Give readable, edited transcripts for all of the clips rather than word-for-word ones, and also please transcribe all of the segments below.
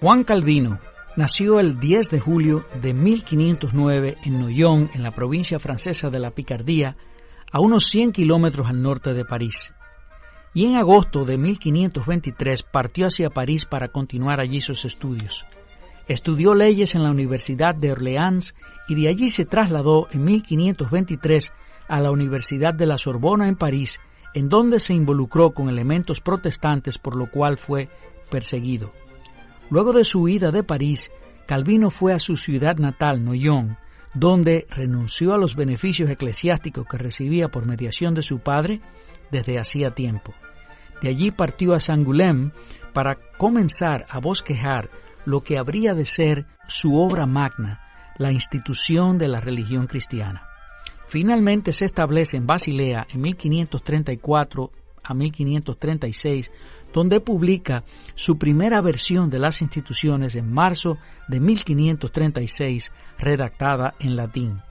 Juan Calvino nació el 10 de julio de 1509 en Noyon, en la provincia francesa de la Picardía, a unos 100 kilómetros al norte de París. Y en agosto de 1523 partió hacia París para continuar allí sus estudios. Estudió leyes en la Universidad de Orleans y de allí se trasladó en 1523 a la Universidad de la Sorbona en París, en donde se involucró con elementos protestantes, por lo cual fue perseguido. Luego de su huida de París, Calvino fue a su ciudad natal, Noyon, donde renunció a los beneficios eclesiásticos que recibía por mediación de su padre desde hacía tiempo. De allí partió a Angoulême para comenzar a bosquejar lo que habría de ser su obra magna, la institución de la religión cristiana. Finalmente se establece en Basilea en 1534 a 1536, donde publica su primera versión de las instituciones en marzo de 1536, redactada en latín.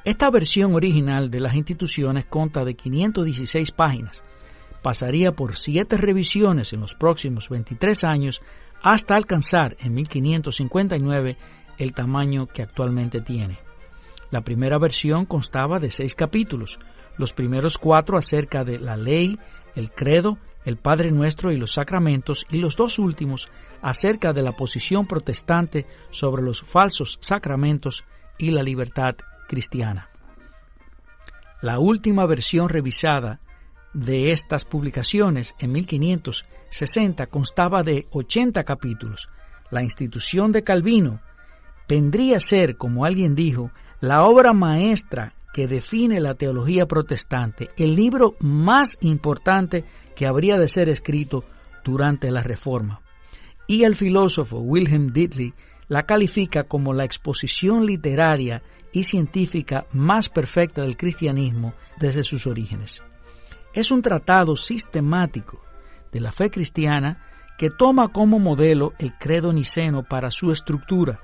Esta versión original de las instituciones consta de 516 páginas. Pasaría por 7 revisiones en los próximos 23 años hasta alcanzar en 1559 el tamaño que actualmente tiene. La primera versión constaba de 6 capítulos, los primeros 4 acerca de la ley, el credo, el Padre Nuestro y los sacramentos, y los 2 últimos acerca de la posición protestante sobre los falsos sacramentos y la libertad cristiana. La última versión revisada de estas publicaciones en 1560 constaba de 80 capítulos. La institución de Calvino vendría a ser, como alguien dijo, la obra maestra que define la teología protestante, el libro más importante que habría de ser escrito durante la Reforma. Y el filósofo Wilhelm Dittli la califica como la exposición literaria y científica más perfecta del cristianismo desde sus orígenes. Es un tratado sistemático de la fe cristiana que toma como modelo el credo niceno para su estructura,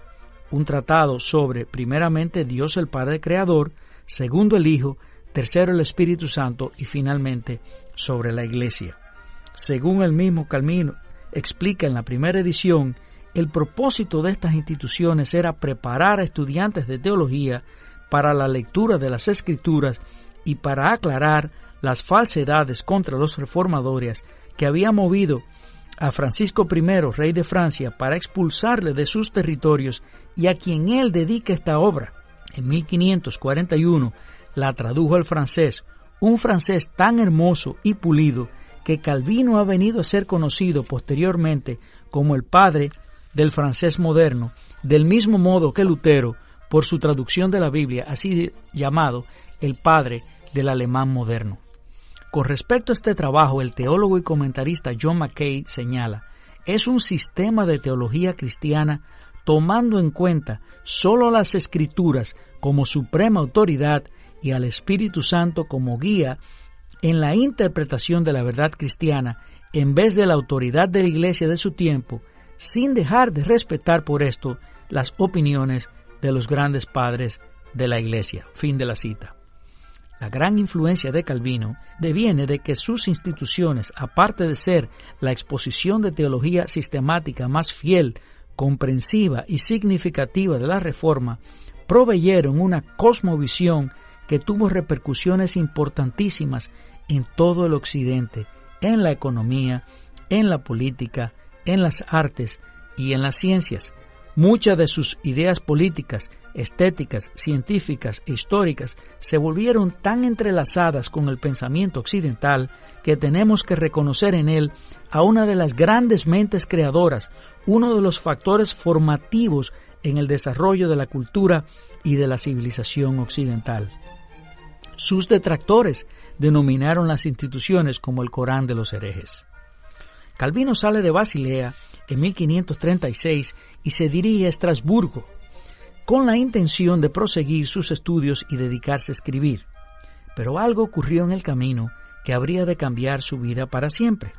un tratado sobre, primeramente, Dios el Padre Creador, segundo el Hijo, tercero el Espíritu Santo y finalmente sobre la Iglesia. Según el mismo Calvino explica en la primera edición, el propósito de estas instituciones era preparar a estudiantes de teología para la lectura de las Escrituras y para aclarar las falsedades contra los reformadores que había movido a Francisco I, rey de Francia, para expulsarle de sus territorios y a quien él dedica esta obra. En 1541 la tradujo al francés, un francés tan hermoso y pulido que Calvino ha venido a ser conocido posteriormente como el padre del francés moderno, del mismo modo que Lutero, por su traducción de la Biblia, así llamado el padre del alemán moderno. Con respecto a este trabajo, el teólogo y comentarista John Mackay señala, es un sistema de teología cristiana tomando en cuenta solo las Escrituras como suprema autoridad y al Espíritu Santo como guía en la interpretación de la verdad cristiana en vez de la autoridad de la Iglesia de su tiempo, sin dejar de respetar por esto las opiniones de los grandes padres de la Iglesia. Fin de la cita. La gran influencia de Calvino deviene de que sus instituciones, aparte de ser la exposición de teología sistemática más fiel, comprensiva y significativa de la Reforma, proveyeron una cosmovisión que tuvo repercusiones importantísimas en todo el Occidente, en la economía, en la política, en las artes y en las ciencias. Muchas de sus ideas políticas, estéticas, científicas e históricas se volvieron tan entrelazadas con el pensamiento occidental que tenemos que reconocer en él a una de las grandes mentes creadoras, uno de los factores formativos en el desarrollo de la cultura y de la civilización occidental. Sus detractores denominaron las instituciones como el Corán de los herejes. Calvino sale de Basilea en 1536 y se dirige a Estrasburgo, con la intención de proseguir sus estudios y dedicarse a escribir. Pero algo ocurrió en el camino que habría de cambiar su vida para siempre.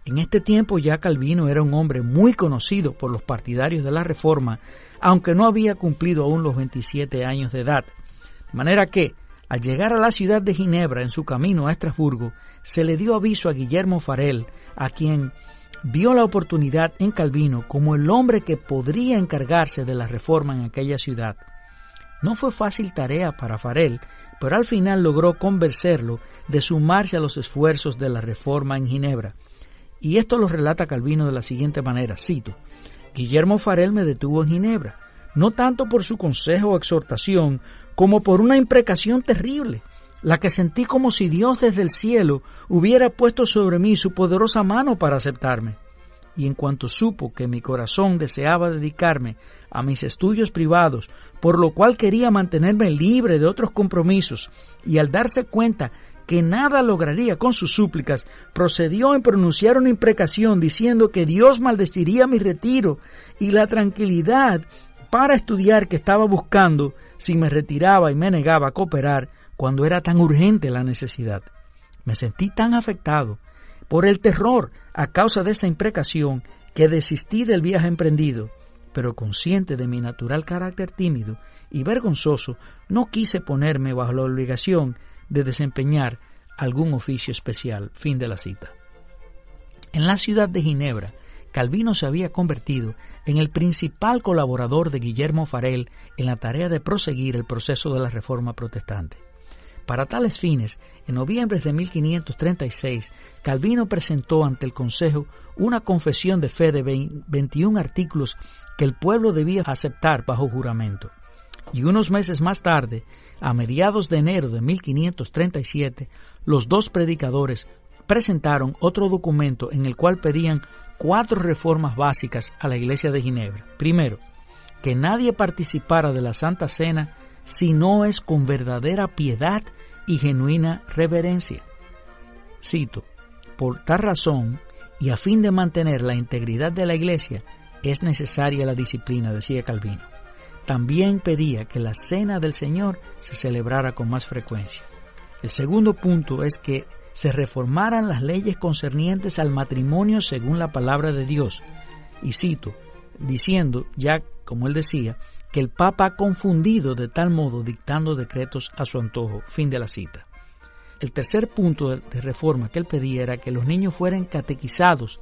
En este tiempo ya Calvino era un hombre muy conocido por los partidarios de la Reforma, aunque no había cumplido aún los 27 años de edad. De manera que, al llegar a la ciudad de Ginebra en su camino a Estrasburgo, se le dio aviso a Guillermo Farel, a quien vio la oportunidad en Calvino como el hombre que podría encargarse de la reforma en aquella ciudad. No fue fácil tarea para Farel, pero al final logró convencerlo de sumarse a los esfuerzos de la reforma en Ginebra. Y esto lo relata Calvino de la siguiente manera, cito: Guillermo Farel me detuvo en Ginebra, no tanto por su consejo o exhortación, como por una imprecación terrible, la que sentí como si Dios desde el cielo hubiera puesto sobre mí su poderosa mano para aceptarme. Y en cuanto supo que mi corazón deseaba dedicarme a mis estudios privados, por lo cual quería mantenerme libre de otros compromisos, y al darse cuenta que nada lograría con sus súplicas, procedió en pronunciar una imprecación diciendo que Dios maldeciría mi retiro y la tranquilidad para estudiar que estaba buscando si me retiraba y me negaba a cooperar cuando era tan urgente la necesidad. Me sentí tan afectado por el terror a causa de esa imprecación que desistí del viaje emprendido, pero consciente de mi natural carácter tímido y vergonzoso, no quise ponerme bajo la obligación de desempeñar algún oficio especial. Fin de la cita. En la ciudad de Ginebra, Calvino se había convertido en el principal colaborador de Guillermo Farel en la tarea de proseguir el proceso de la Reforma Protestante. Para tales fines, en noviembre de 1536, Calvino presentó ante el Consejo una confesión de fe de 21 artículos que el pueblo debía aceptar bajo juramento. Y unos meses más tarde, a mediados de enero de 1537, los dos predicadores presentaron otro documento en el cual pedían 4 reformas básicas a la Iglesia de Ginebra. Primero, que nadie participara de la Santa Cena si no es con verdadera piedad y genuina reverencia. Cito: por tal razón, y a fin de mantener la integridad de la Iglesia, es necesaria la disciplina, decía Calvino. También pedía que la Cena del Señor se celebrara con más frecuencia. El segundo punto es que se reformaran las leyes concernientes al matrimonio según la palabra de Dios. Y cito, diciendo, ya como él decía, que el Papa ha confundido de tal modo dictando decretos a su antojo. Fin de la cita. El tercer punto de reforma que él pedía era que los niños fueran catequizados,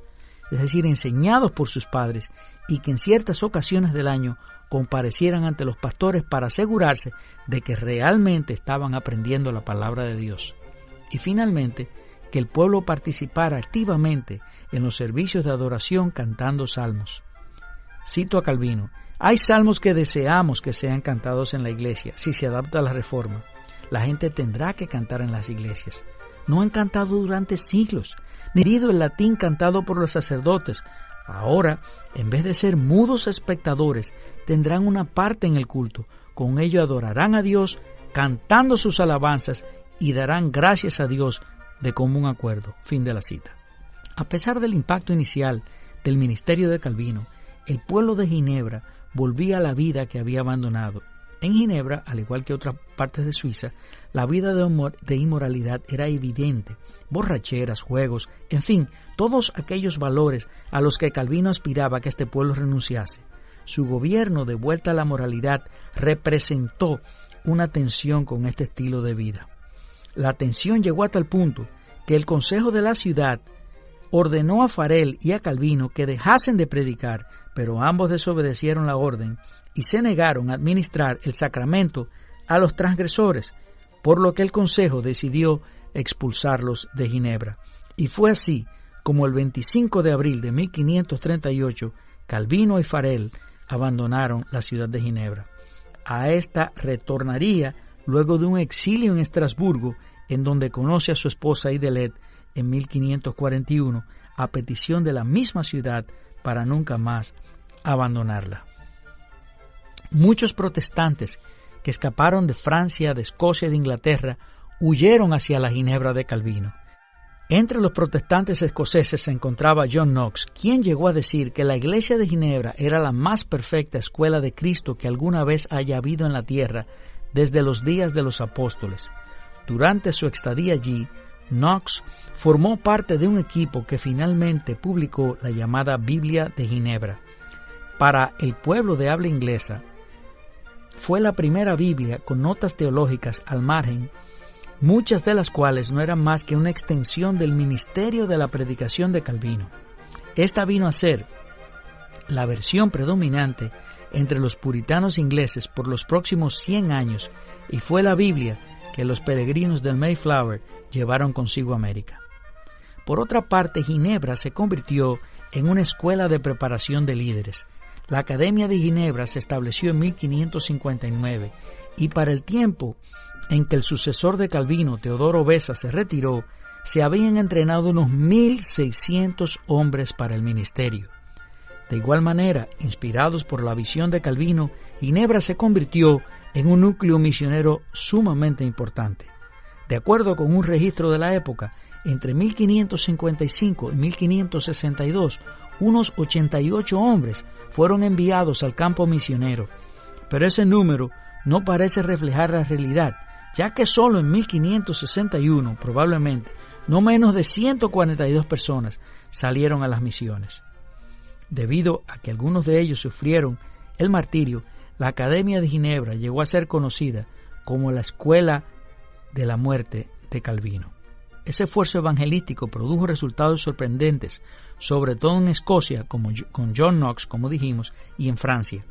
es decir, enseñados por sus padres, y que en ciertas ocasiones del año comparecieran ante los pastores para asegurarse de que realmente estaban aprendiendo la palabra de Dios. Y finalmente, que el pueblo participara activamente en los servicios de adoración cantando salmos. Cito a Calvino: hay salmos que deseamos que sean cantados en la iglesia. Si se adapta a la reforma, la gente tendrá que cantar en las iglesias. No han cantado durante siglos, ni herido el latín cantado por los sacerdotes. Ahora, en vez de ser mudos espectadores, tendrán una parte en el culto. Con ello adorarán a Dios, cantando sus alabanzas, y darán gracias a Dios de común acuerdo. Fin de la cita. A pesar del impacto inicial del ministerio de Calvino, el pueblo de Ginebra volvía a la vida que había abandonado. En Ginebra, al igual que otras partes de Suiza, la vida de inmoralidad era evidente. Borracheras, juegos, en fin, todos aquellos valores a los que Calvino aspiraba que este pueblo renunciase. Su gobierno de vuelta a la moralidad representó una tensión con este estilo de vida. La tensión llegó a tal punto que el Consejo de la ciudad ordenó a Farel y a Calvino que dejasen de predicar, pero ambos desobedecieron la orden y se negaron a administrar el sacramento a los transgresores, por lo que el Consejo decidió expulsarlos de Ginebra. Y fue así como el 25 de abril de 1538, Calvino y Farel abandonaron la ciudad de Ginebra. A esta retornaría luego de un exilio en Estrasburgo, en donde conoce a su esposa Idelette en 1541, a petición de la misma ciudad para nunca más abandonarla. Muchos protestantes que escaparon de Francia, de Escocia y de Inglaterra huyeron hacia la Ginebra de Calvino. Entre los protestantes escoceses se encontraba John Knox, quien llegó a decir que la iglesia de Ginebra era la más perfecta escuela de Cristo que alguna vez haya habido en la tierra desde los días de los apóstoles. Durante su estadía allí, Knox formó parte de un equipo que finalmente publicó la llamada Biblia de Ginebra. Para el pueblo de habla inglesa, fue la primera Biblia con notas teológicas al margen, muchas de las cuales no eran más que una extensión del ministerio de la predicación de Calvino. Esta vino a ser la versión predominante entre los puritanos ingleses por los próximos 100 años y fue la Biblia que los peregrinos del Mayflower llevaron consigo a América. Por otra parte, Ginebra se convirtió en una escuela de preparación de líderes. La Academia de Ginebra se estableció en 1559 y para el tiempo en que el sucesor de Calvino, Teodoro Beza, se retiró, se habían entrenado unos 1,600 hombres para el ministerio. De igual manera, inspirados por la visión de Calvino, Ginebra se convirtió en un núcleo misionero sumamente importante. De acuerdo con un registro de la época, entre 1555 y 1562, unos 88 hombres fueron enviados al campo misionero, pero ese número no parece reflejar la realidad, ya que solo en 1561, probablemente, no menos de 142 personas salieron a las misiones. Debido a que algunos de ellos sufrieron el martirio, la Academia de Ginebra llegó a ser conocida como la Escuela de la Muerte de Calvino. Ese esfuerzo evangelístico produjo resultados sorprendentes, sobre todo en Escocia, como con John Knox, como dijimos, y en Francia.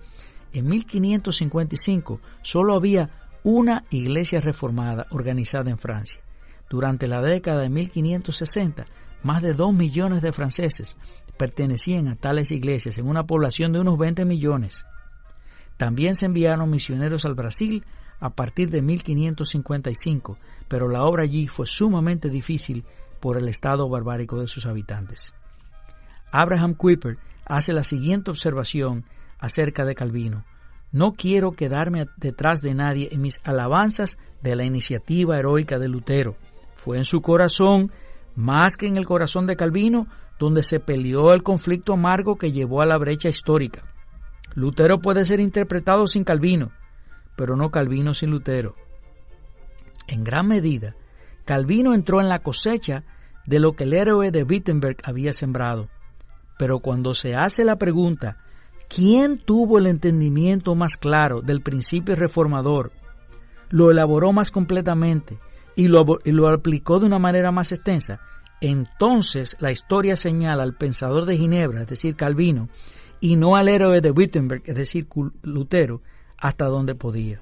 En 1555 solo había una iglesia reformada organizada en Francia. Durante la década de 1560, más de 2 millones de franceses pertenecían a tales iglesias en una población de unos 20 millones. También se enviaron misioneros al Brasil a partir de 1555, pero la obra allí fue sumamente difícil por el estado barbárico de sus habitantes. Abraham Kuyper hace la siguiente observación acerca de Calvino: no quiero quedarme detrás de nadie en mis alabanzas de la iniciativa heroica de Lutero. Fue en su corazón, más que en el corazón de Calvino, donde se peleó el conflicto amargo que llevó a la brecha histórica. Lutero puede ser interpretado sin Calvino, pero no Calvino sin Lutero. En gran medida, Calvino entró en la cosecha de lo que el héroe de Wittenberg había sembrado. Pero cuando se hace la pregunta, ¿quién tuvo el entendimiento más claro del principio reformador? Lo elaboró más completamente y lo aplicó de una manera más extensa. Entonces la historia señala al pensador de Ginebra, es decir, Calvino, y no al héroe de Wittenberg, es decir, Lutero, hasta donde podía.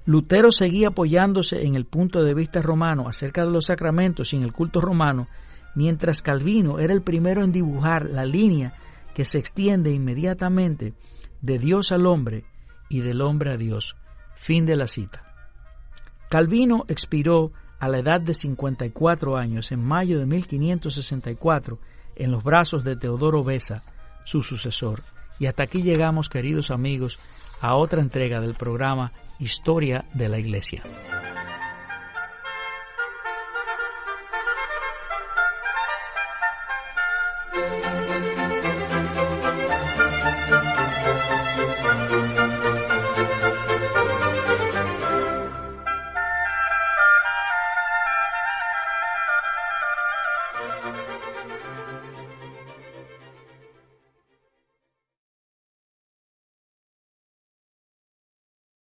Lutero seguía apoyándose en el punto de vista romano acerca de los sacramentos y en el culto romano, mientras Calvino era el primero en dibujar la línea que se extiende inmediatamente de Dios al hombre y del hombre a Dios. Fin de la cita. Calvino expiró a la edad de 54 años en mayo de 1564 en los brazos de Teodoro Beza, su sucesor. Y hasta aquí llegamos, queridos amigos, a otra entrega del programa Historia de la Iglesia.